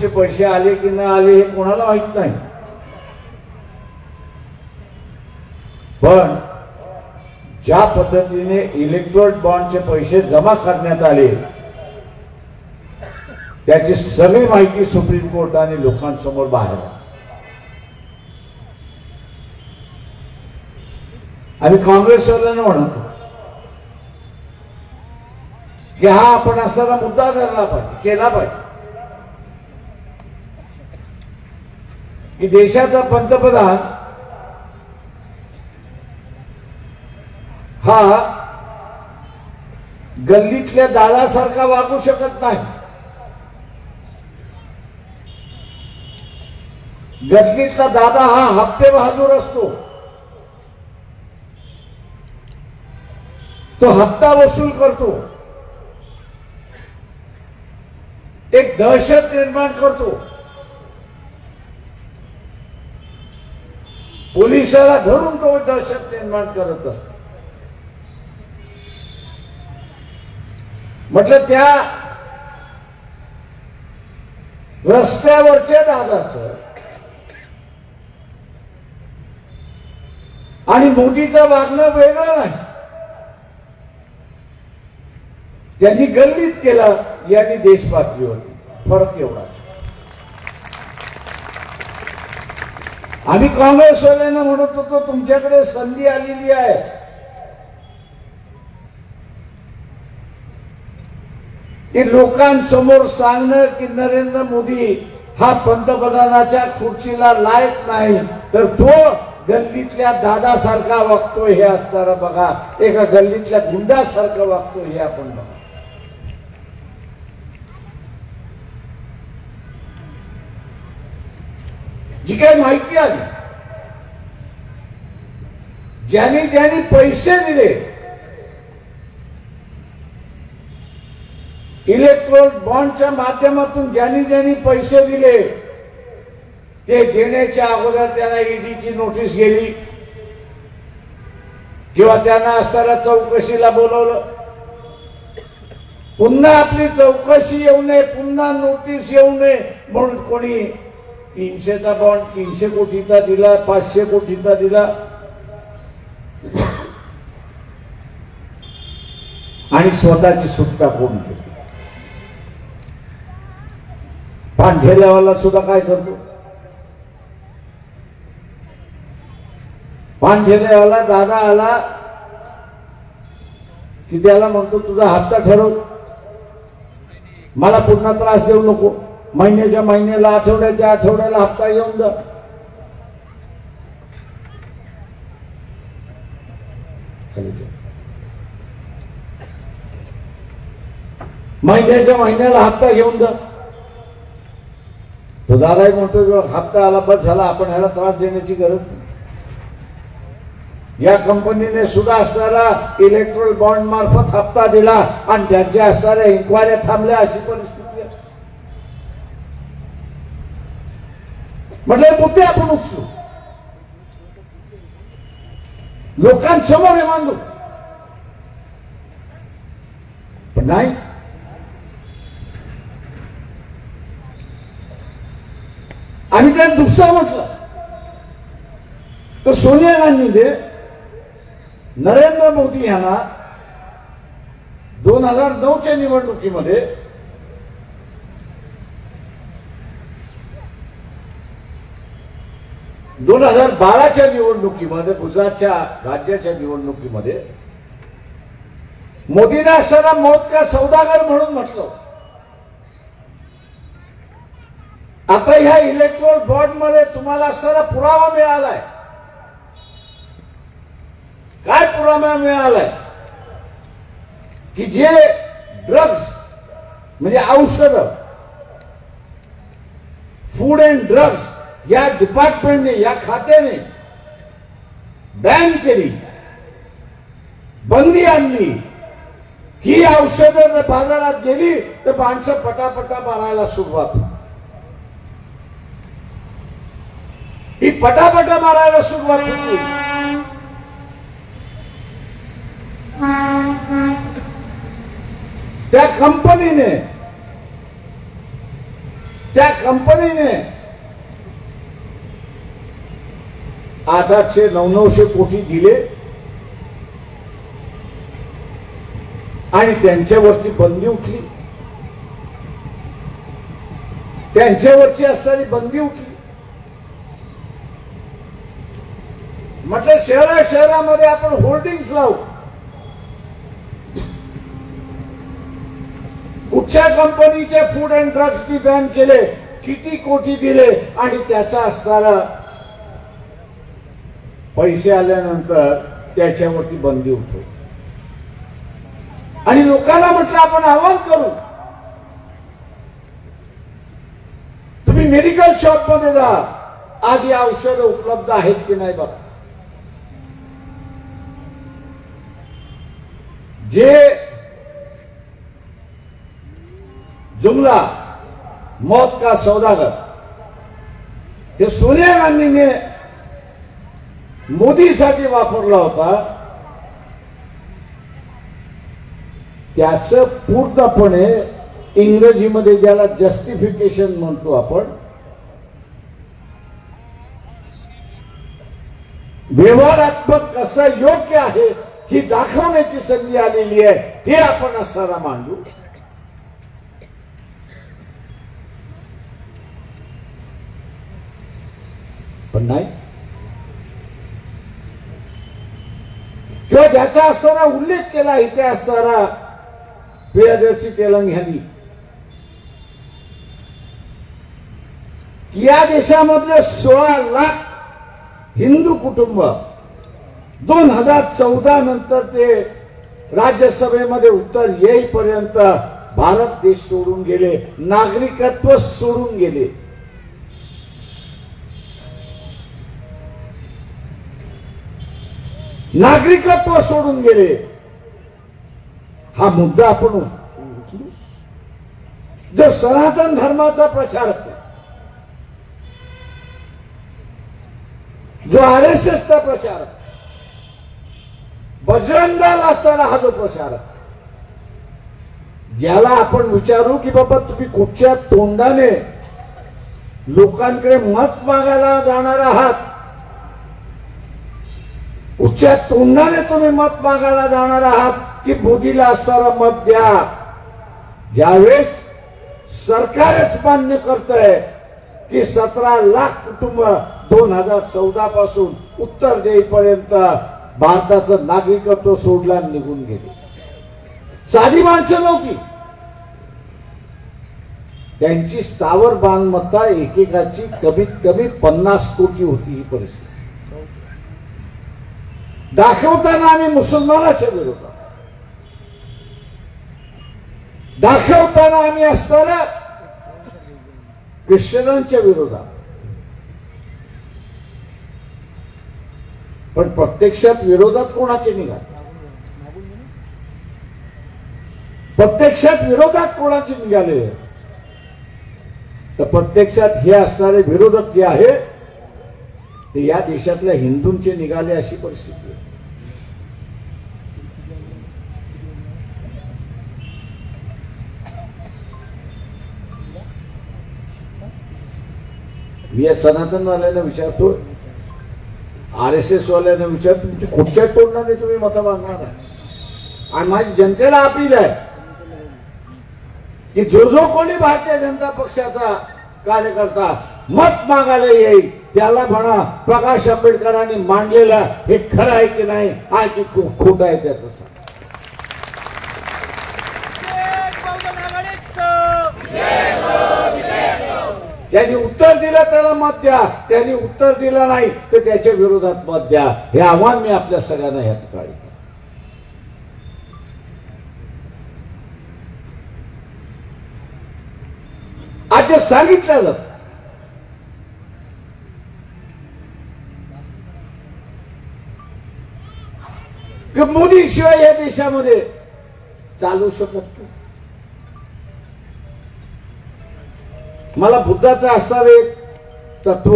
इलेक्ट्रोलचे पैसे आले की न आले हे कोणाला माहित नाही, पण ज्या पद्धतीने इलेक्ट्रोल बॉन्डचे पैसे जमा करण्यात आले त्याची सगळी माहिती सुप्रीम कोर्टाने लोकांसमोर बाहेर आहे. आणि काँग्रेसवाल्यांना म्हणतो की हा आपण असा मुद्दा धरला पाहिजे, केला पाहिजे की देशाचा पंतप्रधान हा गल्लीतल्या दादासारखा वागू शकत नाही. गल्लीतला दादा हा हप्ते बहादूर असतो, तो हप्ता वसूल करतो, एक दहशत निर्माण करतो, पोलिसाला धरून तो दहशत निर्माण करत असतो. म्हटलं त्या रस्त्यावरच्या दादाचं आणि मोदीचं वागणं वेगळं नाही. त्यांनी गल्लीत केलं, यांनी देश पातळीवरती, फरक एवढाच. आम्ही काँग्रेसवाल्यांना म्हणत होतो तुमच्याकडे संधी आलेली आहे, की लोकांसमोर सांगणं की नरेंद्र मोदी हा पंतप्रधानाच्या खुर्चीला लायक नाही, तर तो गल्लीतल्या दादासारखा वागतोय हे असताना बघा, एका गल्लीतल्या गुंडासारखं वागतोय हे आपण बघा. जी काही माहिती आली, ज्यांनी ज्यांनी पैसे दिले, इलेक्ट्रोल बॉन्डच्या माध्यमातून ज्यांनी ज्यांनी पैसे दिले, ते देण्याच्या अगोदर त्यांना ईडीची नोटीस गेली किंवा त्यांना असताना चौकशीला बोलवलं. पुन्हा आपली चौकशी येऊ नये, पुन्हा नोटीस येऊ नये म्हणून कोणी 300चा बॉन्ड 300 कोटीचा दिला, 500 कोटीचा दिला आणि स्वतःची सुटका करून घेतली. पांढेल्यावाला सुद्धा काय करतो, पांढेल्यावाला दादा आला की त्याला म्हणतो तुझा हप्ता ठरव, मला पुन्हा त्रास देऊ नको, महिन्याच्या महिन्याला आठवड्याच्या आठवड्याला हप्ता येऊन जा. महिन्याच्या महिन्याला हप्ता घेऊन जा. तो दादाही म्हणतो हप्ता आला बस झाला, आपण ह्याला त्रास देण्याची गरज नाही. या कंपनीने सुद्धा असणारा इलेक्ट्रोल बॉन्ड मार्फत हप्ता दिला आणि त्यांच्या असणाऱ्या इन्क्वायऱ्या थांबल्या, अशी परिस्थिती आहे. म्हटलं मुद्दे आपण उचलू, लोकांसमोर हे मांडू, पण नाही. आणि त्यात दुसरं म्हटलं तर सोनिया गांधीने नरेंद्र मोदी यांना 2009च्या निवडणुकीमध्ये च्या निवडणुकीमध्ये गुजरातच्या राज्याच्या निवडणुकीमध्ये मोदीने असताना मौत का सौदागर म्हणून म्हटलं. आता ह्या इलेक्ट्रोल बॉन्ड मध्ये तुम्हाला असणारा पुरावा मिळालाय. काय पुरावा मिळालाय की जे ड्रग्ज म्हणजे औषध, फूड अँड ड्रग्ज या डिपार्टमेंटने, या खात्याने बॅन केली, बंदी आणली की ही औषधं जर बाजारात गेली तर माणसं पटापटा मारायला सुरुवात होती. ही पटापटा मारायला सुरुवात होती. त्या कंपनीने त्या कंपनीने 800-900 कोटी दिले आणि त्यांच्यावरची बंदी उठली, त्यांच्यावरची असणारी बंदी उठली. म्हटलं शहरामध्ये आपण होर्डिंग्स लावू, कुठच्या कंपनीचे फूड अँड ड्रग्स बॅन केले, किती कोटी दिले आणि त्याचा असणारा पैसे आल्यानंतर त्याच्यावरती बंदी उठवली. आणि लोकांना म्हटलं आपण आवाहन करू, तुम्ही मेडिकल शॉप मध्ये जा, आज ही औषधं उपलब्ध आहेत की नाही बघा. जे जुमला मौत का सौदागर हे सोनिया गांधीने मोदीसाठी वापरला होता, त्याचं पूर्णपणे इंग्रजीमध्ये ज्याला जस्टिफिकेशन म्हणतो आपण, व्यवहारात्मक कसं योग्य आहे ही दाखवण्याची संधी आलेली आहे. हे आपण असताना मांडू. पण नाही, किंवा ज्याचा असताना उल्लेख केला इथे असताना प्रियदर्शी तेलंग यांनी, या देशामधले 16 लाख हिंदू कुटुंब 2014 नंतर ते राज्यसभेमध्ये उत्तर येईपर्यंत भारत देश सोडून गेले, नागरिकत्व सोडून गेले. नागरिकत्व सोडून गेले. हा मुद्दा आपण उचलू. जो सनातन धर्माचा प्रचारक आहे, जो RSSचा प्रचारक, बजरंग दल असताना हा जो प्रचारक, याला आपण विचारू की बाबा तुम्ही कुठच्या तोंडाने लोकांकडे मत मागायला जाणार आहात, कुठच्या तोंडाने तुम्ही मत मागायला जाणार आहात की मोदीला असणारा मत द्या. ज्यावेळेस सरकारच मान्य करतंय की 17 लाख कुटुंब 2014 पासून उत्तर देईपर्यंत भारताचं नागरिकत्व सोडला निघून गेले. साधी माणसं नव्हती, त्यांची स्थावर मालमत्ता एकेकाची कमीत कमी 50 कोटी होती. ही परिस्थिती दाखवताना आम्ही मुसलमानाच्या विरोधात, दाखवताना आम्ही असताना ख्रिश्चनांच्या विरोधात, पण प्रत्यक्षात विरोधात कोणाचे निघाले, प्रत्यक्षात विरोधात कोणाचे निघाले, तर प्रत्यक्षात हे असणारे विरोधक जे आहे ते या देशातल्या हिंदूंचे निघाले. अशी परिस्थिती आहे. मी या सनातनवाल्यांना विचारतो, RSS वाल्यांना विचारतो, तुमची कुठच्या तोंडाने तुम्ही मतं मागणार आहे. आणि माझी जनतेला अपील आहे की जो जो कोणी भारतीय जनता पक्षाचा कार्यकर्ता मत मागायला येईल त्याला म्हणा प्रकाश आंबेडकरांनी मांडलेलं हे खरं आहे की नाही, आहे की खोटं आहे त्याचं सांग. त्यांनी उत्तर दिलं त्याला मत द्या, त्यांनी उत्तर दिलं नाही तर त्याच्या विरोधात मत द्या. हे आव्हान मी आपल्या सगळ्यांना या ठिकाणी. आज जे सांगितलं जातं की मोदी शिवाय या देशामध्ये चालू शकत नाही. मला बुद्धाचं असणारं एक तत्व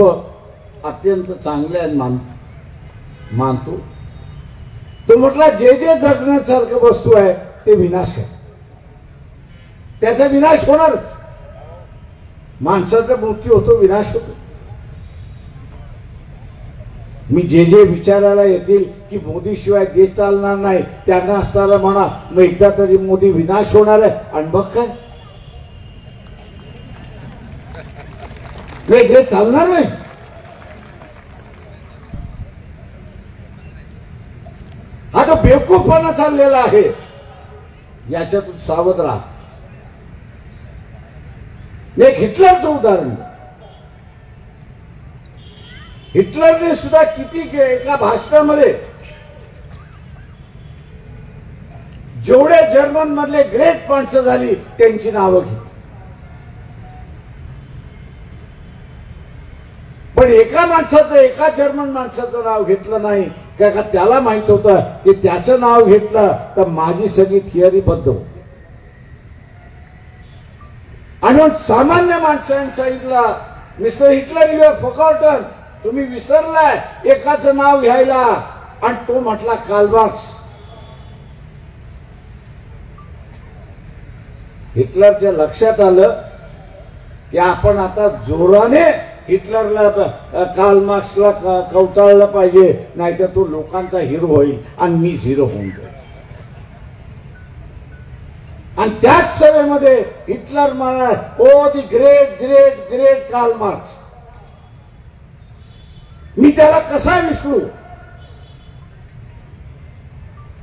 अत्यंत चांगले आणि मानतो. तो म्हटला जे जे जगण्यासारखं वस्तू आहे ते विनाश आहे, त्याचा विनाश होणार. माणसाचा मृत्यू होतो, विनाश होतो. मी जे जे विचारायला येतील की मोदी शिवाय देश चालणार नाही त्यांना असताना म्हणा मग एकदा तरी मोदी विनाश होणार आहे आणि मग काय देश चालणार नाही. हा जो बेवकूफपणा चाललेला आहे याच्यातून सावध राहा. एक हिटलरचं उदाहरण, हिटलरने सुद्धा किती एका भाषणामध्ये जेवढे जर्मन मधले ग्रेट माणसं झाली त्यांची नावं घेतली, पण एका जर्मन माणसाचं नाव घेतलं नाही का त्याला माहित होतं की त्याचं नाव घेतलं तर माझी सगळी थिअरी बद्ध होती. आणि सामान्य माणसांनी सांगितलं mister Hitler you have forgotten, तुम्ही विसरलाय एकाचं नाव घ्यायला, आणि तो म्हटला कार्ल मार्क्स. हिटलरच्या लक्षात आलं की आपण आता जोराने हिटलरला कार्ल मार्क्सला कवटाळलं पाहिजे, नाहीतर तो लोकांचा हिरो होईल आणि मीच हिरो होऊन जाईल. आणि त्याच सभेमध्ये हिटलर म्हणाला O the great great great Karl Marx. मी त्याला कसा विसरू.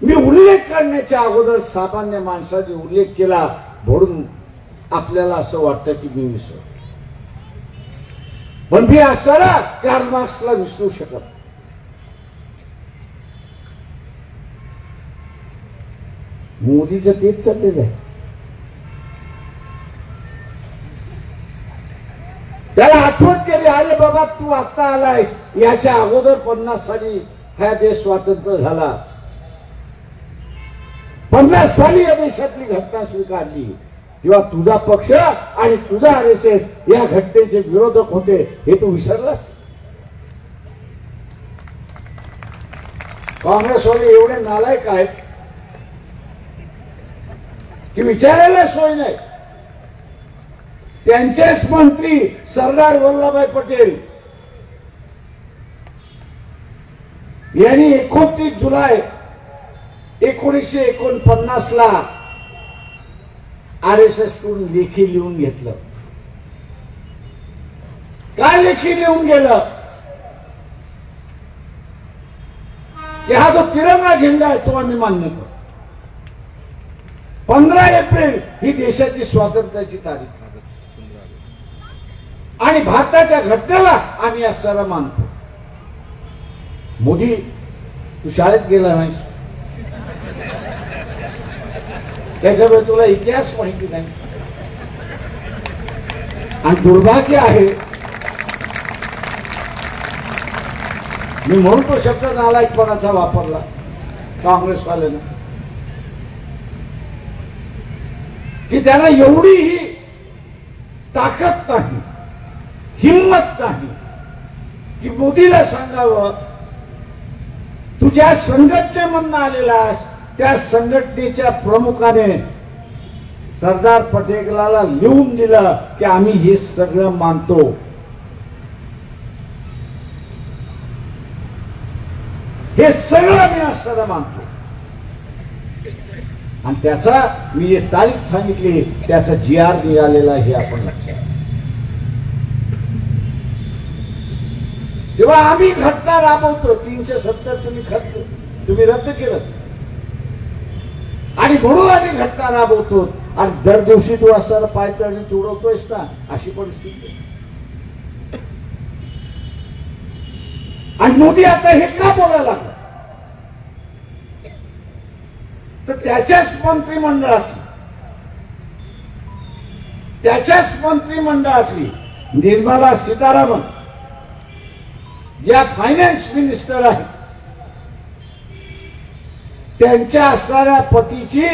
मी उल्लेख करण्याच्या अगोदर सामान्य माणसाने उल्लेख केला म्हणून आपल्याला असं वाटतं की मी विसरू, पण मी असताना कार्ल मार्क्सला विसरू शकत. मोदीचं तेच चाललेलं आहे. त्याला आठवण केली अरे बाबा तू आता आलायस, याच्या अगोदर 50 साली हा देश स्वातंत्र्य झाला, 50 साली या देशातली घटना स्वीकारली तेव्हा तुझा पक्ष आणि तुझा RSS या घटनेचे विरोधक होते हे तू विसरलास. काँग्रेसवाले एवढे नालायक आहेत की विचारायला सोय नाही. त्यांचेच मंत्री सरदार वल्लभभाई पटेल यांनी 29 जुलै 1949 ला RSS कडून लेखी लिहून घेतलं. काय लेखी लिहून गेलं की हा जो तिरंगा झेंडा आहे तो आम्ही मान्य करतो. 15 एप्रिल ही देशाची स्वातंत्र्याची तारीख आणि भारताच्या घटनेला आम्ही आज सर्व मानतो. मोदी तू शाळेत गेला नाही, त्याच्यामुळे तुला इतिहास माहिती नाही. आणि दुर्भाग्य आहे मी म्हणून तो शब्द नालायकपणाचा वापरला काँग्रेसवाल्यानं की त्यांना एवढीही ताकद नाही, हिम्मत नाही की मोदीला सांगावं तू ज्या संघटनेमधून आलेलास त्या संघटनेच्या प्रमुखाने सरदार पटेलाला लिहून दिलं की आम्ही हे सगळं मानतो. हे सगळं मी असं मानतो. आणि त्याचा मी जे तारीख सांगितली त्याचा GR निघालेला हे आपण लक्षात. जेव्हा आम्ही घटना राबवतो 370 तुम्ही रद्द केलं आणि म्हणून आम्ही घटना राबवतो आणि दर दिवशी तू असताना पायतळी तुडवतोयस ना, अशी परिस्थिती. आणि मोदी आता हे का बोलायला लागला तर त्याच्याच मंत्रिमंडळातली निर्मला सीतारामन ज्या फायनान्स मिनिस्टर आहेत त्यांच्या असणाऱ्या पतीची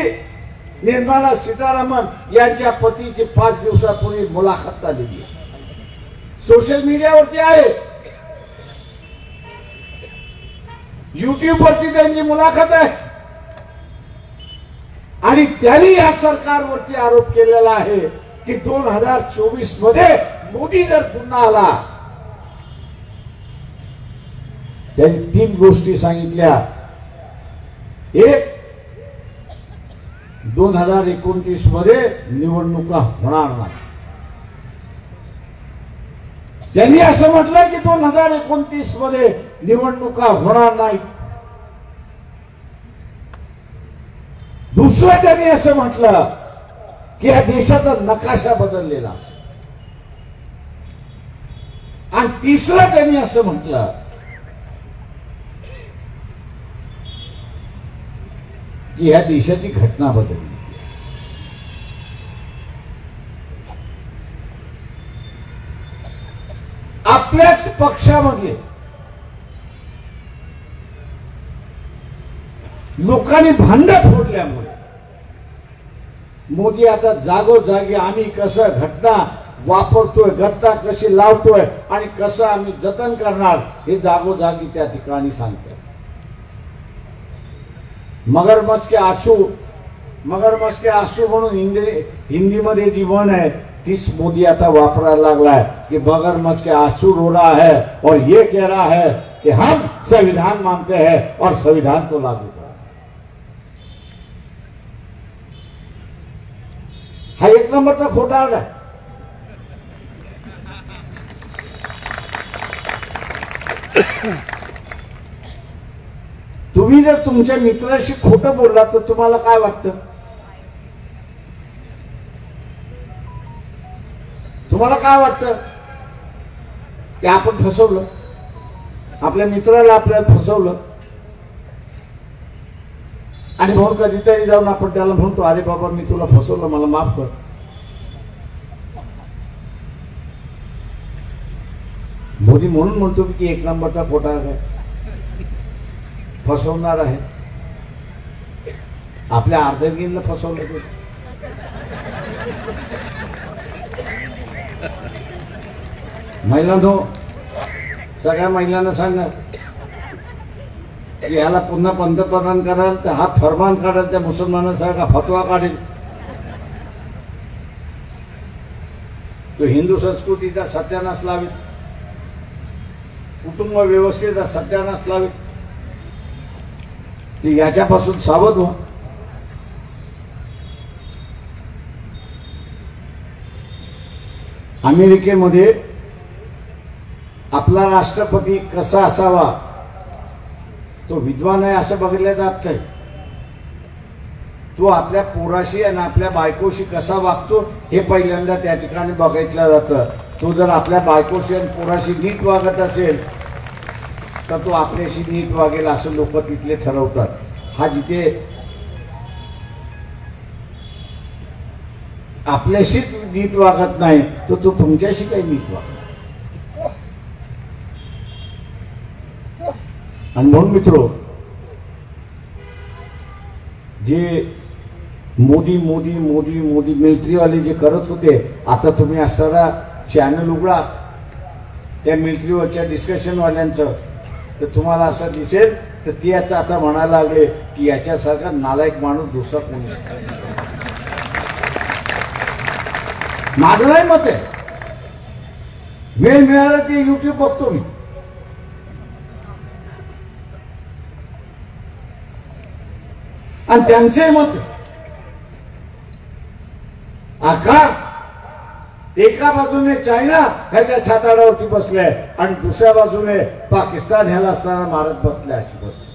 निर्मला सीतारामन यांच्या पतीची 5 दिवसापूर्वी मुलाखत आलेली आहे. सोशल मीडियावरती आहे, युट्यूबवरती त्यांची मुलाखत आहे. आणि त्यांनी या सरकारवरती आरोप केलेला आहे की 2024 मध्ये मोदी जर पुन्हा आला, त्यांनी 3 गोष्टी सांगितल्या. एक, 2029 मध्ये निवडणुका होणार नाही. त्यांनी असं म्हटलं की 2029 मध्ये निवडणुका होणार नाहीत. दुसरं त्यांनी असं म्हटलं की या देशाचा नकाशा बदललेला असेल. आणि तिसरं त्यांनी असं म्हटलं की ह्या देशाची घटना बदलली. आपल्याच पक्षामध्ये लोकांनी भांड फोडल्यामुळे मोदी आता जागोजागी आम्ही कसं घटना वापरतोय, घटना कशी लावतोय आणि कसं आम्ही जतन करणार हे जागोजागी त्या ठिकाणी सांगतोय. मगरमच्छ के आंसू म्हणून हिंदीमध्ये जी म्हण आहे तीच मोदी आता वापरायला लागलाय कि मगरमच्छ के आंसू रो रहा है और ये कह रहा है कि हम संविधान मानते हैं और संविधान को लागू करें. हा 1 नंबरचा खोटारडा आहे. तुम्ही जर तुमच्या मित्राशी खोटं बोललात तर तुम्हाला काय वाटतं? तुम्हाला काय वाटतं की आपण फसवलं, आपल्या मित्राला आपल्याला फसवलं आणि म्हणून कधीतरी जाऊन आपण त्याला म्हणतो अरे बाबा मी तुला फसवलं, मला माफ कर. मोदी म्हणून म्हणतो की 1 नंबरचा खोटा आहे, फसवणार आहे. आपल्या अर्धगिरीला फसवलं ते. महिलांनो, सगळ्या महिलांना सांगा की याला पुन्हा पंतप्रधान कराल तर हा फरमान काढेल, त्या मुसलमानासारखा फतवा काढेल, तो हिंदू संस्कृतीचा सत्यानाश लावेल, कुटुंब व्यवस्थेचा सत्यानाश लावेल. ते याच्यापासून सावध हो. अमेरिकेमध्ये आपला राष्ट्रपती कसा असावा, तो विद्वान आहे असं बघितलं जात नाही. तो आपल्या पोराशी आणि आपल्या बायकोशी कसा वागतो हे पहिल्यांदा त्या ठिकाणी बघितलं जातं. तो जर आपल्या बायकोशी आणि पोराशी नीट वागत असेल तर तो आपल्याशी नीट वागेल असं लोक तिथले ठरवतात. हा जिथे आपल्याशी नीट वागत नाही तर तो तुमच्याशी काही नीट वागत. आणि म्हणून मित्रो, जे मोदी मोदी मोदी मोदी मिलिटरीवाले जे करत होते, आता तुम्ही असणारा चॅनल उघडा त्या मिलिटरीवरच्या डिस्कशन वाल्यांचं, तर तुम्हाला असं दिसेल तर ते आता म्हणायला लागले की याच्यासारखा नालायक माणूस दुसरा कोणी. माझं नाही मत आहे, वेळ मिळाला ते युट्यूब बघतो मी. आणि त्यांचे मत आकार एका बाजूने चायना ह्याच्या छाताडावरती बसलाय आणि दुसऱ्या बाजूने पाकिस्तान ह्याला असताना मारत बसले. अशी गोष्ट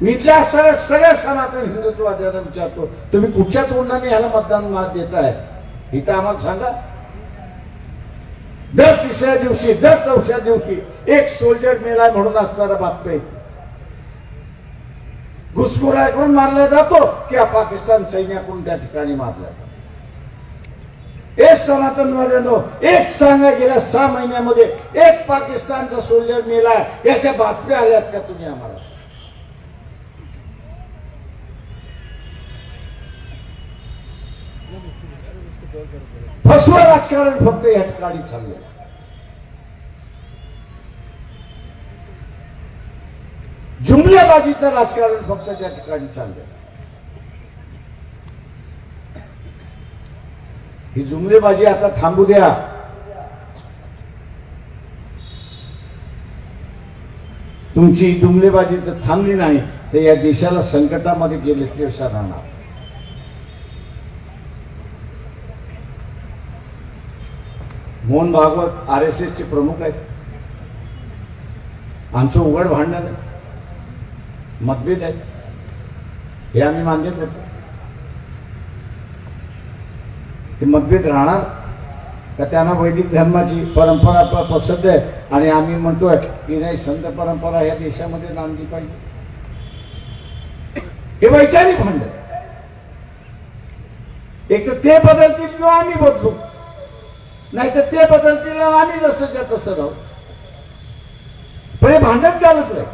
मी इथल्या सगळ्या सनातन हिंदुत्ववाद्यांना विचारतो, तुम्ही कुठच्या तोंडाने ह्याला मतदान देताय इथं आम्हाला सांगा. दर 3ऱ्या दिवशी दर 4थ्या दिवशी एक सोल्जर मेलाय म्हणून असणारा बातम्या येते. घुसखोराकडून मारला जातो किंवा पाकिस्तान सैन्याकडून त्या ठिकाणी मारला जातो. हे सनातनवाद्यांनो, एक सांगा गेल्या 6 महिन्यामध्ये एक पाकिस्तानचा सोल्जर मेलाय याच्या बातम्या आल्यात का तुम्ही आम्हाला? फसवा राजकारण फक्त या ठिकाणी चाललंय. जुमल्याबाजीचं राजकारण फक्त त्या ठिकाणी चाललंय. ही जुमलेबाजी आता थांबू द्या. तुमची जुमलेबाजी तर थांबली नाही तर या देशाला संकटामध्ये गेल्याशिवाय राहणार. मोहन भागवत RSSचे प्रमुख आहेत. आमचं उघड भांडण आहे, मतभेद आहेत, हे आम्ही मान्य करतो. ते मतभेद राहणार का? त्यांना वैदिक धर्माची परंपरा पसंत आहे आणि आम्ही म्हणतोय की नाही, संत परंपरा या देशामध्ये नांदली पाहिजे. हे वैचारिक भांडण. एक तर ते बदलतील किंवा आम्ही बदलू, नाही तर ते बदलतील आणि आम्ही जसं तसं राहू. पण हे भांडण चालत नाही.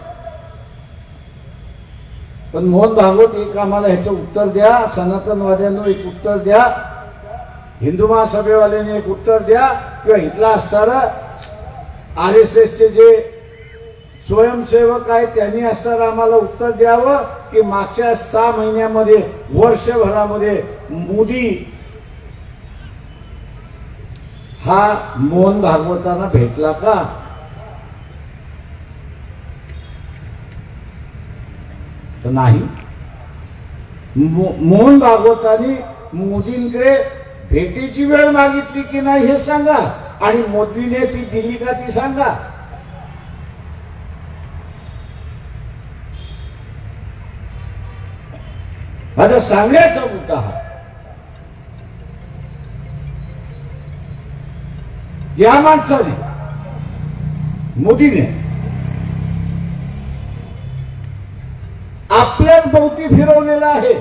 पण मोहन भागवत एक आम्हाला ह्याचं उत्तर द्या, सनातनवाद्यांना एक उत्तर द्या, हिंदू महासभेवाल्यांनी एक उत्तर द्या, किंवा इथला असणारा RSSचे जे स्वयंसेवक आहेत त्यांनी असणारा आम्हाला उत्तर द्यावं की मागच्या 6 महिन्यामध्ये, वर्षभरामध्ये मोदी हा मोहन भागवतांना भेटला का? तर नाही. मोहन भागवतांनी मोदींकडे भेटीची वेळ मागितली की नाही हे सांगा, आणि मोदीने ती दिली का ती सांगा. माझा सांगण्याचा मुद्दा हा, या माणसाने, मोदीने आपल्याच भोवती फिरवलेला आहे.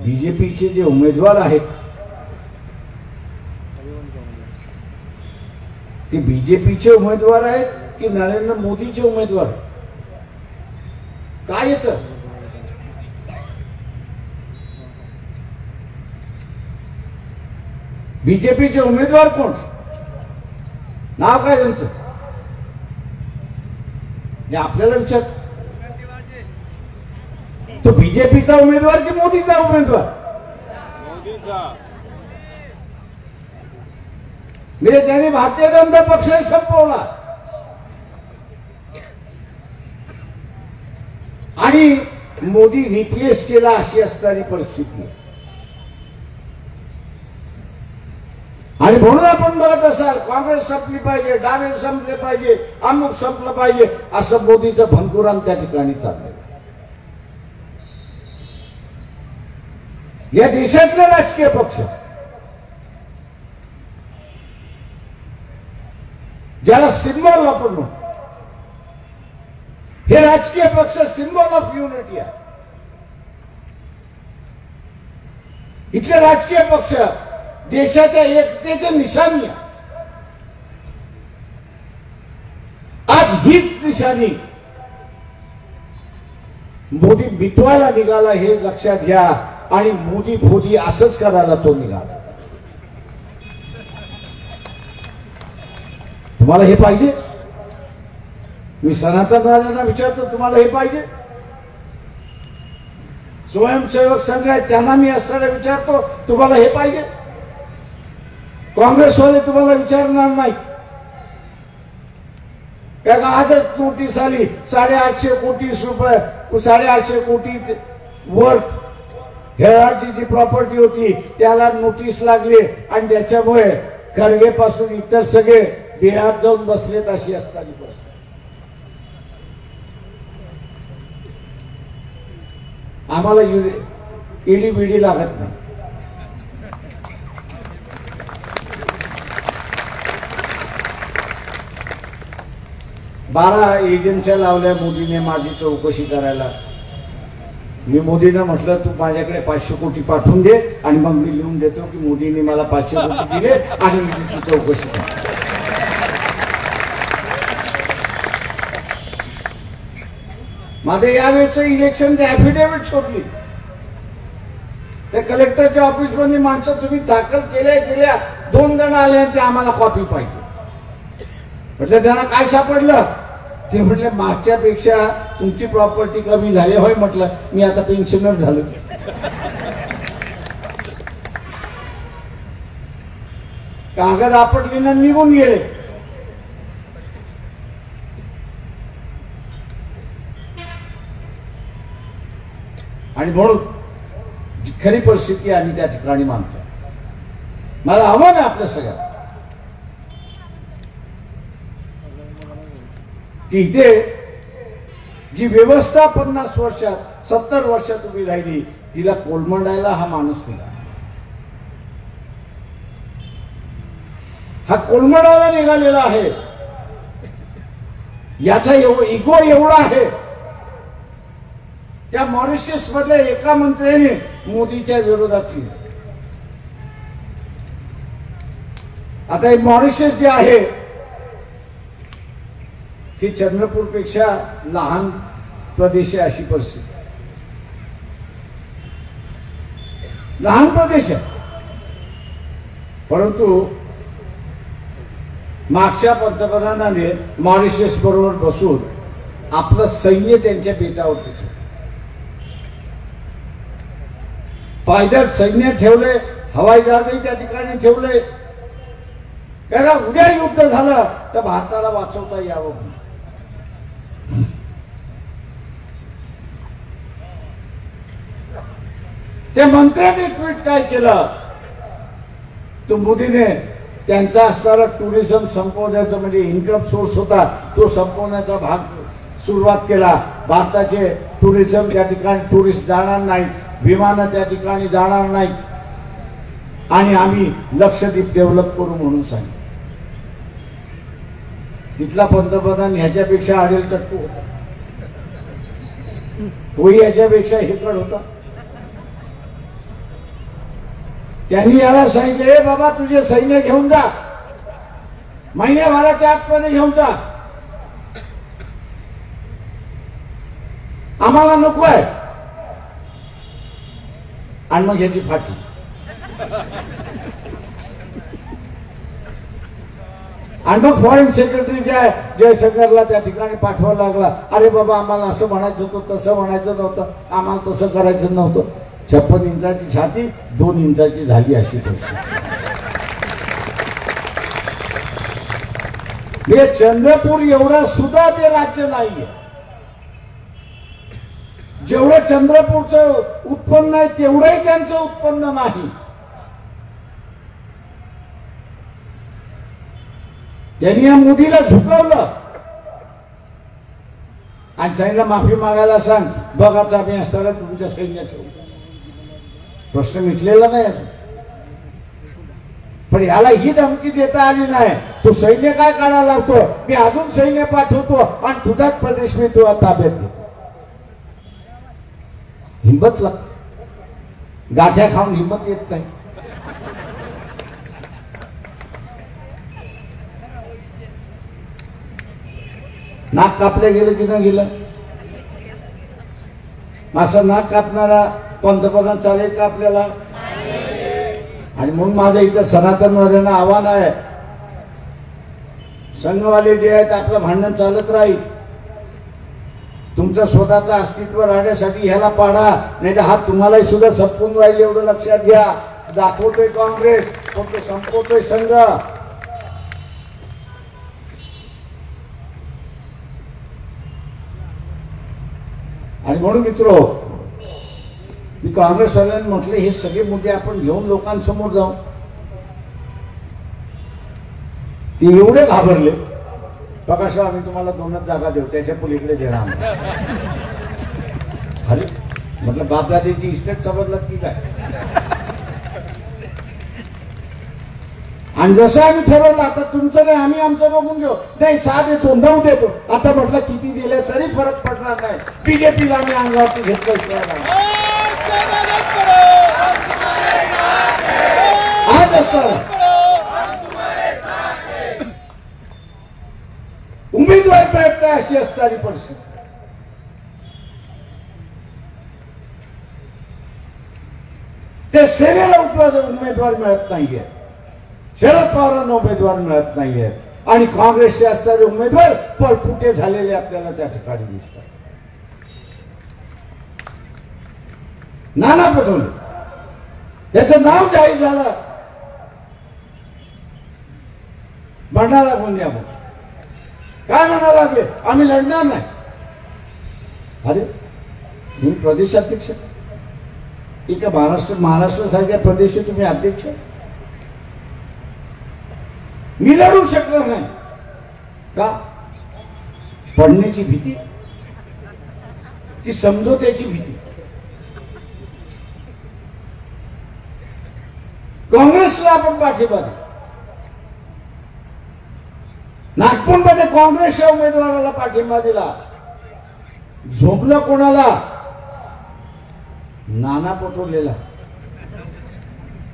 बीजेपीचे जे उमेदवार आहेत ते बीजेपीचे उमेदवार आहेत की नरेंद्र मोदीचे उमेदवार? काय येतं? बीजेपीचे उमेदवार कोण? नाव काय त्यांचं? आपल्याला विचार, तो बीजेपीचा उमेदवार की मोदीचा उमेदवार? मोदीचा. म्हणजे त्यांनी भारतीय जनता पक्ष संपवला आणि मोदी रिप्लेस केला, अशी असणारी परिस्थिती. आणि म्हणून आपण बघत असाल काँग्रेस संपली पाहिजे, डावे संपले पाहिजे, अमुक संपलं पाहिजे, असं मोदीचं भनकुराम त्या ठिकाणी चाललंय. या देशातले राजकीय पक्ष ज्याला सिम्बॉल आपण म्हणतो, हे राजकीय पक्ष सिम्बॉल ऑफ युनिटी आहे. इथले राजकीय पक्ष देशाच्या एकतेचे निशाणी आहे. आज हीच निशाणी मोदी मिटवायला निघाला हे लक्षात घ्या, आणि मोदी फोदी असंच करायला तो निघाला. तुम्हाला हे पाहिजे? मी सनातनवाद्यांना विचारतो, तुम्हाला हे पाहिजे? स्वयंसेवक संघ आहेत त्यांना मी असणारा विचारतो, तुम्हाला हे पाहिजे? काँग्रेसवाले तुम्हाला विचारणार नाही. कारण आजच नोटीस आली 850 कोटी रुपये, 850 कोटी वर्थ हेराची जी प्रॉपर्टी होती त्याला नोटीस लागली, आणि त्याच्यामुळे खरगे पासून इतर सगळे बिहार जाऊन बसलेत, अशी असताना बस. आम्हाला ईडी बिडी लागत नाही. बारा एजन्स्या लावल्या मोदीने माझी चौकशी करायला. मी मोदींना म्हटलं तू माझ्याकडे 500 कोटी पाठवून दे, आणि मग मी लिहून देतो की मोदींनी मला 500 कोटी दिले आणि मी तिची चौकशी करतो. माझे यावेळेस इलेक्शनचे ॲफिडेव्हिट शोधली. त्या कलेक्टरच्या ऑफिसमध्ये माणसं तुम्ही दाखल केल्या 2 जण आले, आणि ते आम्हाला कॉपी पाहिजे. म्हटलं त्यांना काय सापडलं? ते म्हटले मागच्यापेक्षा तुमची प्रॉपर्टी कमी झाली होय म्हटलं, मी आता पेन्शनर झालो. कागद आपटली ना निघून गेले. आणि म्हणून जी खरी परिस्थिती आम्ही त्या ठिकाणी मानतो. मला आव्हान आहे आपल्या सगळ्या की इथे जी व्यवस्था 50 वर्षात 70 वर्षात उभी राहिली तिला कोलमडायला हा माणूस मिळाला. हा कोलमडायला निघालेला आहे. याचा इगो एवढा आहे. त्या मॉरिशस मध्ये एका मंत्र्याने मोदीच्या विरोधात केली. आता हे मॉरिशस जे आहे ही चंद्रपूरपेक्षा लहान प्रदेश आहे, अशी परिस्थिती. लहान प्रदेश आहे, परंतु मागच्या पंतप्रधानाने मॉरिशस बरोबर बसून आपलं सैन्य त्यांच्या बेटावरती ठेवलं. पायदळ सैन्य ठेवले, हवाई जहाजही त्या ठिकाणी ठेवले. कारण उद्या युद्ध झालं तर भारताला वाचवता यावं. त्या मंत्र्याने ट्विट काय केलं, तो मोदीने त्यांचा असणारा टुरिझम संपवण्याचा म्हणजे इन्कम सोर्स होता तो संपवण्याचा भाग सुरुवात केला. भारताचे टुरिझम त्या ठिकाणी टुरिस्ट जाणार नाही, विमानं त्या ठिकाणी जाणार नाही आणि आम्ही लक्षद्वीप डेव्हलप करू म्हणून सांगितलं. तिथला पंतप्रधान ह्याच्यापेक्षा अडेल टक्कू होता, तोही ह्याच्यापेक्षा हेकड होता. त्यांनी याला सांगितलं, हे बाबा तुझे सैन्य घेऊन जा, महिन्याभराच्या आतमध्ये घेऊन जा, आम्हाला नको आहे. आणि मग याची फाटी. आणि मग फॉरेन सेक्रेटरी जयशंकरला त्या ठिकाणी पाठवायला लागला. अरे बाबा आम्हाला असं म्हणायचं होतं, तसं म्हणायचं नव्हतं, आम्हाला तसं करायचं नव्हतं. 56 इंचाची छाती 2 इंचाची झाली अशी परिस्थिती. हे चंद्रपूर एवढं सुद्धा ते राज्य नाहीये. जेवढं चंद्रपूरचं उत्पन्न आहे तेवढंही त्यांचं उत्पन्न नाही. त्यांनी या मोदीला झुकवलं आणि सांगितलं माफी मागायला सांग, बघाचा आम्ही असताना तुमच्या सैन्य ठेवू. प्रश्न मिटलेला नाही. पण याला ही धमकी देता आली नाही. तो सैन्य काय काढायला लागतो, मी अजून सैन्य पाठवतो आणि तुझाच प्रदेश मी तुला ताब्यात घेतो. हिंमत लागते, गाठ्या खाऊन हिंमत येत नाही. नाक कापले गेलं की न गेलं. असं नाक कापणारा पंतप्रधान चालेल का आपल्याला? आणि म्हणून माझं इथं सनातनवाद्यांना आव्हान आहे, संघवाले जे आहेत आपलं भांडण चालत राहील. तुमचं स्वतःचं अस्तित्व राहण्यासाठी ह्याला पाडा, नाही तर हा तुम्हालाही सुद्धा संपून राहील एवढं लक्षात घ्या. दाखवतोय काँग्रेस, पण तो संपवतोय संघ. आणि म्हणून मित्रो, मी काँग्रेसवाल्यांनी म्हटले हे सगळे मुद्दे आपण घेऊन लोकांसमोर जाऊ. ते एवढे घाबरले, प्रकाशराव आम्ही तुम्हाला 2च जागा देऊ, त्याच्या पलीकडे देणार. अरे म्हटलं बापदादाची इस्टेट समजलं की काय. आणि जसं आम्ही ठरवलं आता तुमचं नाही आम्ही आमचं बघून घेऊ, नाही 6 देतो 9 देतो. आता म्हटलं किती दिले तरी फरक पडणार नाही. बीजेपीला आम्ही अंगावरती घेतलं. आज असं उमेदवार मिळत नाही अशी असणारी परिस्थिती. ते सेनेला उमेदवार मिळत नाहीये, शरद पवारांना उमेदवार मिळत नाहीये आणि काँग्रेसचे असणारे उमेदवार पळपुटे झालेले आपल्याला त्या ठिकाणी दिसतात. नाना पटोले, त्याचं नाव जाहीर झालं भंडारा गोंदियामध्ये. काय म्हणा लागले, आम्ही लढणार नाही. अरे तुम्ही प्रदेशाध्यक्ष, एका महाराष्ट्रासारख्या प्रदेश तुम्ही अध्यक्ष, मी लढू शकणार नाही का? पडण्याची भीती की समझोत्याची भीती? काँग्रेसला आपण पाठिंबा दिला. नागपूरमध्ये काँग्रेसच्या उमेदवाराला पाठिंबा दिला. झोपलं कोणाला? नाना पटोलेला.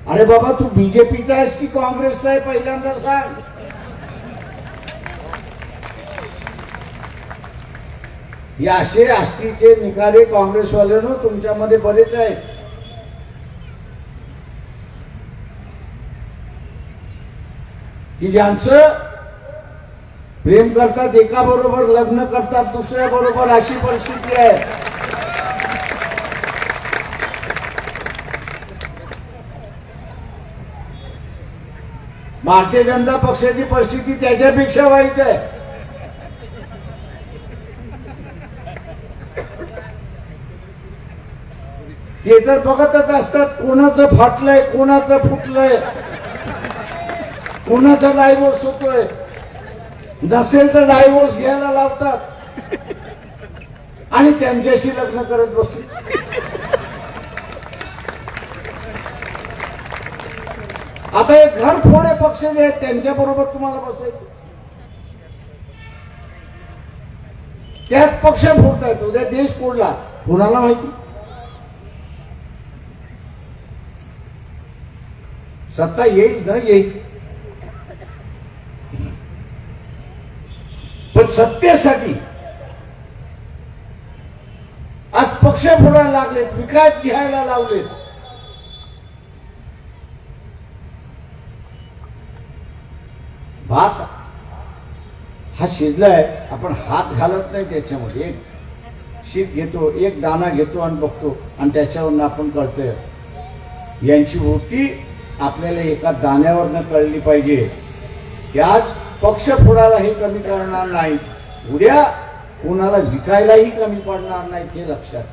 अरे बाबा, तू बीजेपीचा आहेस की काँग्रेसचा आहे पहिल्यांदा सांग. या असे आस्तीचे निकाले काँग्रेसवाल्यांनो तुमच्यामध्ये बरेच आहेत. की ज्यांचं प्रेम करतात, एका बरोबर लग्न करतात, दुसऱ्या बरोबर, अशी परिस्थिती आहे. भारतीय जनता पक्षाची परिस्थिती त्याच्यापेक्षा वाईट आहे. ते तर बघतच असतात कोणाचं फाटलंय, कोणाचं फुटलंय, कोणाचा डायव्होर्स होतोय. नसेल तर डायव्होर्स घ्यायला लावतात आणि त्यांच्याशी लग्न करत बसले. आता एक घर फोडे पक्ष जे आहेत त्यांच्या बरोबर तुम्हाला बसायचं, त्याच पक्ष फोडतायत. उद्या देश फोडला, कोणाला माहिती? सत्ता येईल न येईल, पण सत्तेसाठी आज पक्ष फोडायला लागलेत, विकास घ्यायला लावलेत. भात हा शिजलाय, आपण हात घालत नाही त्याच्यामध्ये. एक शीत घेतो, एक दाना घेतो आणि बघतो, आणि त्याच्यावरनं आपण कळतोय. यांची वृत्ती आपल्याला एका दाण्यावरनं कळली पाहिजे की आज पक्ष फोडायलाही कमी करणार नाही, उद्या कोणाला विकायलाही कमी पडणार नाही, हे लक्षात.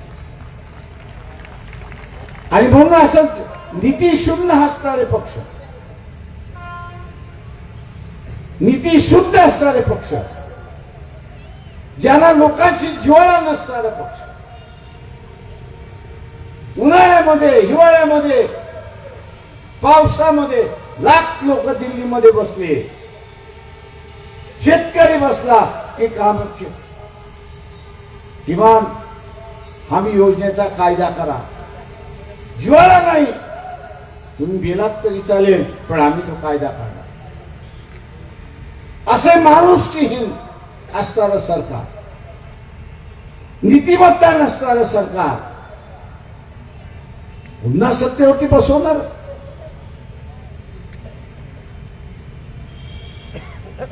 आणि म्हणून असंच नीतीशून्य असणारे पक्ष, नीतीशुद्ध असणारे पक्ष, ज्यांना लोकांची जिव्हाळा नसणारा पक्ष, उन्हाळ्यामध्ये, हिवाळ्यामध्ये, पावसामध्ये लाख लोक दिल्लीमध्ये बसले. शेतकरी बसला की काम, किमान हमी योजनेचा कायदा करा. जिव्हाळा नाही, तुम्ही गेलात तरी चालेल, पण आम्ही तो कायदा करणार. असे माणुसकीहीन असणारं सरकार, नीतिमत्ता नसणारं सरकार पुन्हा सत्तेवरती बसवणार.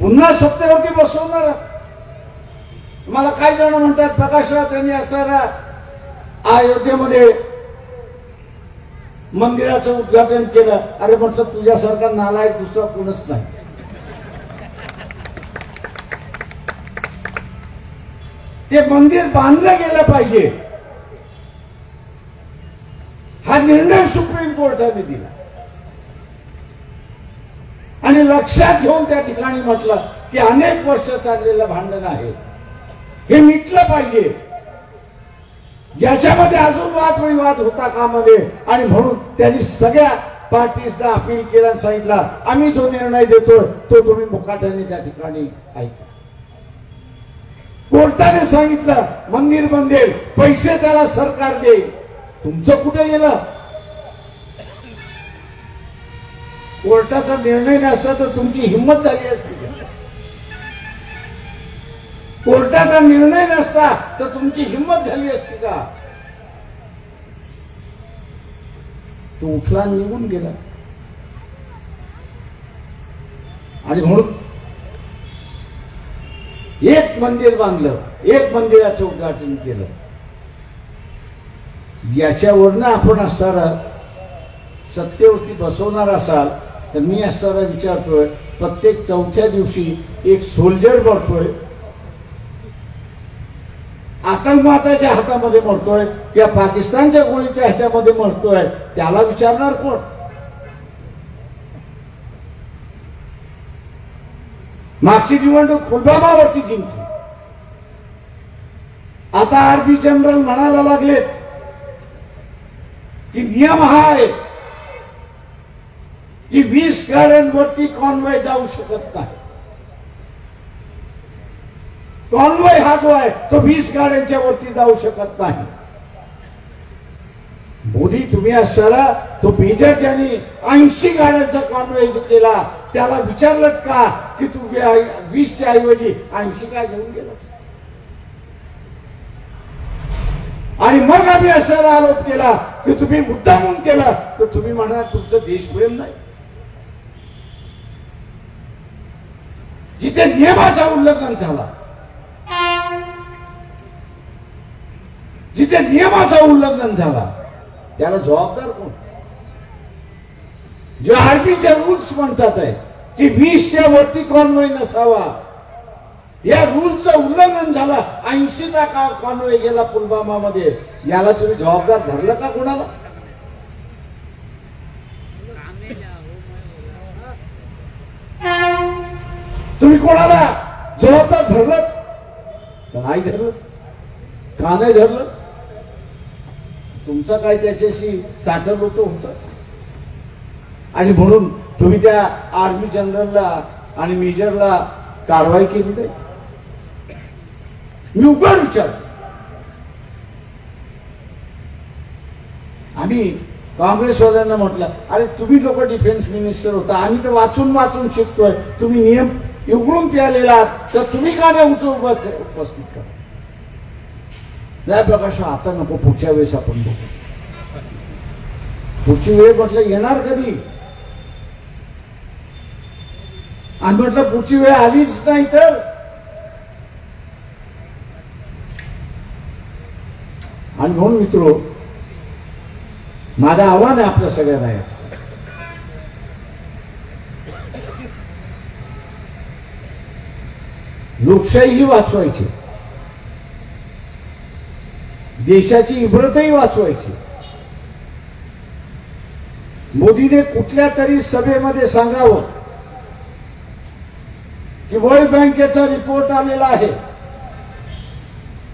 पुन्हा सत्तेवरती बसवणार. मला काही जण म्हणतात, प्रकाशराव त्यांनी असणारा अयोध्येमध्ये मंदिराचं उद्घाटन केलं. अरे म्हटलं, तुझ्यासारखा नालायक दुसरा कोणच नाही. ते मंदिर बांधलं गेलं पाहिजे, हा निर्णय सुप्रीम कोर्टाने दिला. आणि लक्षात घेऊन त्या ठिकाणी म्हटलं की अनेक वर्ष चाललेलं भांडण आहे, हे मिटलं पाहिजे. याच्यामध्ये अजून वादविवाद होता कामा नये. आणि म्हणून त्यांनी सगळ्या पार्टीजना अपील केलं, सांगितलं आम्ही जो निर्णय देतो तो तुम्ही मुकाट्याने त्या ठिकाणी ऐका. कोर्टाने सांगितलं मंदिर बंदेल, पैसे त्याला सरकार देईल. तुमचं कुठे गेलं? कोर्टाचा निर्णय नसता तर तुमची हिंमत झाली असती. कोर्टाचा निर्णय नसता तर तुमची हिंमत झाली असती का? तो उठला, निघून गेला. आणि म्हणून एक मंदिर बांधलं, एक मंदिराचं उद्घाटन केलं. याच्यावरनं आपण असताना सत्तेवरती बसवणार असाल तर मी असताना विचारतोय, प्रत्येक चौथ्या दिवशी एक सोल्जर मरतोय, आतंकवादाच्या हातामध्ये मरतोय किंवा पाकिस्तानच्या गोळीच्या ह्याच्यामध्ये मरतोय, त्याला विचारणार कोण? मागची निवडणूक पुलवामावरती जिंकली. आता आर्मी जनरल म्हणायला लागलेत की नियम हा आहे की 20 गाड्यांवरती कॉन्वॉय जाऊ शकत नाही. कॉन्वॉय हा जो आहे तो 20 गाड्यांच्या वरती जाऊ शकत नाही. मोदी तुम्ही असताना तो मेजर ज्यांनी 80 गाड्यांचा कॉन्वॉय केला त्याला विचारलं का की तू 20च्या ऐवजी 80 काय घेऊन गेला? आणि मग आम्ही असा आरोप केला की तुम्ही मुद्दामून केला, तर तुम्ही म्हणा तुमचं देशप्रेम नाही. जिथे नियमाचा उल्लंघन झाला, जिथे नियमाचा उल्लंघन झाला त्याला जबाबदार कोण? जे आर्मीचे रूल्स म्हणतात आहे की 20च्या वरती कॉन्वॉय नसावा, या रूलचं उल्लंघन झालं. 80चा कॉन्वॉय गेला पुलवामामध्ये, याला तुम्ही जबाबदार धरलं का कोणाला? तुम्ही कोणाला जबाबदार धरलं? नाही धरलं. का नाही धरलं? तुमचं काय त्याच्याशी साखर लोट होतं आणि म्हणून तुम्ही त्या आर्मी जनरलला आणि मेजरला कारवाई केली नाही. मी उघड विचारतो. आम्ही काँग्रेसवाल्यांना म्हटलं, अरे तुम्ही लोक डिफेन्स मिनिस्टर होता, आम्ही तर वाचून वाचून शिकतोय, तुम्ही नियम उघडून प्यालेला तर तुम्ही का नाही उपस्थित करा? नाही प्रकाश, आता नको, पुढच्या वेळेस आपण बघू. पुढची वेळ म्हटलं येणार कधी? आणि म्हटलं पुढची वेळ आलीच नाही तर. आणि म्हणून मित्रो, माझं आव्हान आहे आपल्या सगळ्यांना, लोकशाही वाचवायची, देशाची इब्रतही वाचवायची. मोदीने कुठल्या तरी सभेमध्ये सांगावं की वर्ल्ड बँकेचा रिपोर्ट आलेला आहे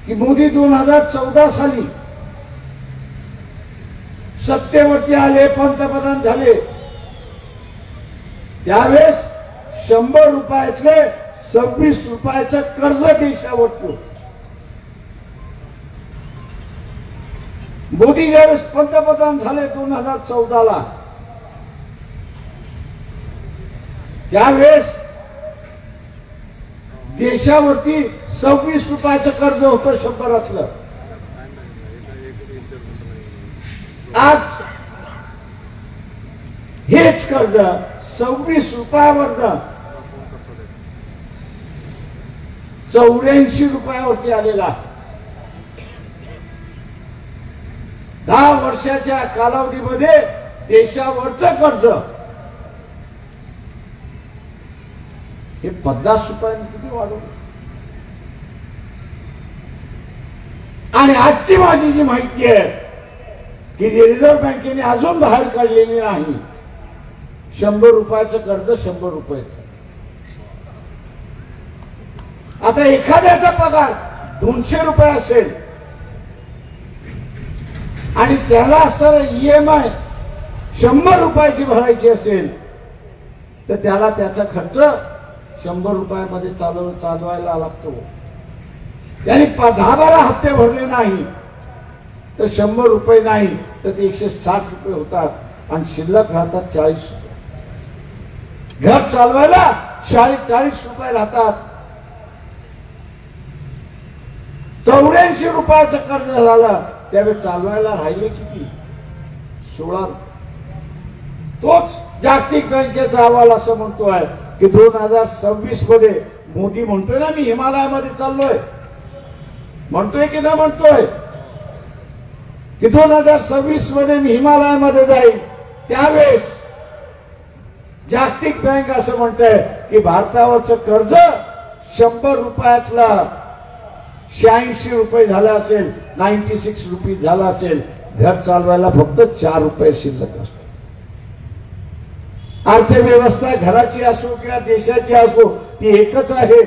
की मोदी 2014 साली सत्तेवरती आले, पंतप्रधान झाले, त्यावेळेस 100 रुपयातले 26 रुपयाचं कर्ज देशावरती होतं. मोदी ज्यावेळेस पंतप्रधान झाले 2014ला, त्यावेळेस देशावरती 26 रुपयाचं कर्ज होतं 100तलं. आज हेच कर्ज 26 रुपयावरनं 84 रुपयावरती आलेला. 10 वर्षाच्या कालावधीमध्ये देशावरचं कर्ज हे 50 रुपयांनी किती वाढवलं. आणि आजची माझी जी माहिती आहे की रिझर्व्ह बँकेने अजून बाहेर काढलेली नाही, 100 रुपयाचं कर्ज 100 रुपयाचं. आता एखाद्याचा पगार 200 रुपये असेल आणि त्याला असणारा EMI 100 रुपयाची भरायची असेल तर त्याला त्याचा खर्च 100 रुपयामध्ये चालवायला लागतो. त्यांनी 10-12 हप्ते भरले नाही तर 100 रुपये नाही तर ते 160 रुपये होतात आणि शिल्लक राहतात 40 रुपये. घर चालवायला 40 रुपये राहतात. 84 रुपयाचं कर्ज झालं, त्यावेळेस चालवायला राहिले किती? 16. तोच जागतिक बँकेचा अहवाल असं म्हणतोय की 2026 मध्ये मोदी म्हणतोय ना, मी हिमालयामध्ये चाललोय, म्हणतोय की नाही म्हणतोय की 2026 मध्ये मी हिमालयामध्ये जाईल, त्यावेळेस जागतिक बँक असं म्हणते की भारतावरचं कर्ज 100 रुपयातला 86 रुपये झाला असेल, 96 रुपये झाला असेल. घर चालवायला फक्त 4 रुपये शिल्लक असतात. अर्थव्यवस्था घराची असो किंवा देशाची असो ती एकच आहे.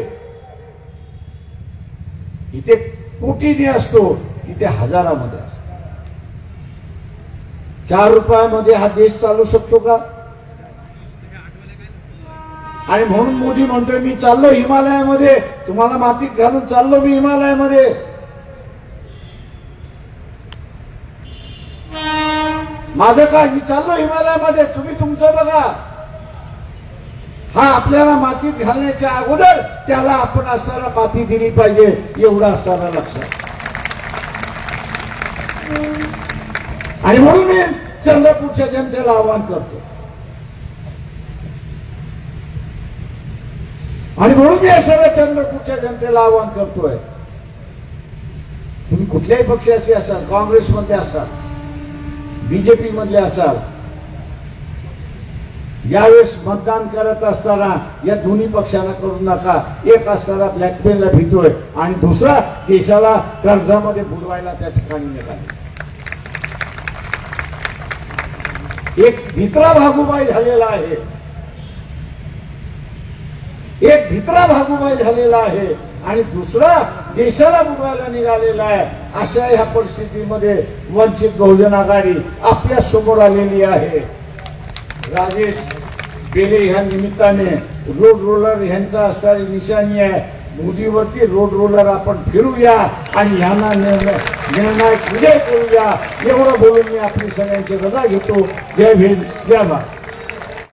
इथे कोटीने असतो, तिथे हजारामध्ये असतो. 4 रुपयामध्ये हा देश चालू शकतो का? आणि म्हणून मोदी म्हणतोय मी चाललो हिमालयामध्ये, तुम्हाला मातीत घालून चाललो मी हिमालयामध्ये. माझं काय, मी चाललो हिमालयामध्ये, तुम्ही तुमचं बघा. हा आपल्याला मातीत घालण्याच्या अगोदर त्याला आपण असताना माती दिली पाहिजे, एवढं असताना लक्षात. आणि म्हणून मी चंद्रपूरच्या जनतेला आवाहन करतो, आणि म्हणून मी सगळ्या चंद्रपूरच्या जनतेला आवाहन करतोय, तुम्ही कुठल्याही पक्षाचे असाल, काँग्रेसमध्ये असाल, बीजेपी मधले असाल, यावेळेस मतदान करत असताना या दोन्ही पक्षांना करू नका. एक असताना ब्लॅकमेलला भीतोय आणि दुसरा देशाला कर्जामध्ये बुडवायला त्या ठिकाणी निघाले. एक भित्रा भागुबाई झालेला आहे, एक भित्रा भागुबाई झालेला आहे आणि दुसरा देशाला बुडवायला निघालेला आहे. अशा ह्या परिस्थितीमध्ये वंचित बहुजन आघाडी आपल्या समोर आलेली आहे. राजेश बेले ह्या निमित्ताने रोड रोलर ह्यांचा असणारी निशाणी आहे. मोदीवरती रोड रोलर आपण फिरूया आणि यांना निर्णायक विजय करूया, एवढं बोलून मी आपली सगळ्यांची रजा घेतो. जय भीम, जय भारत.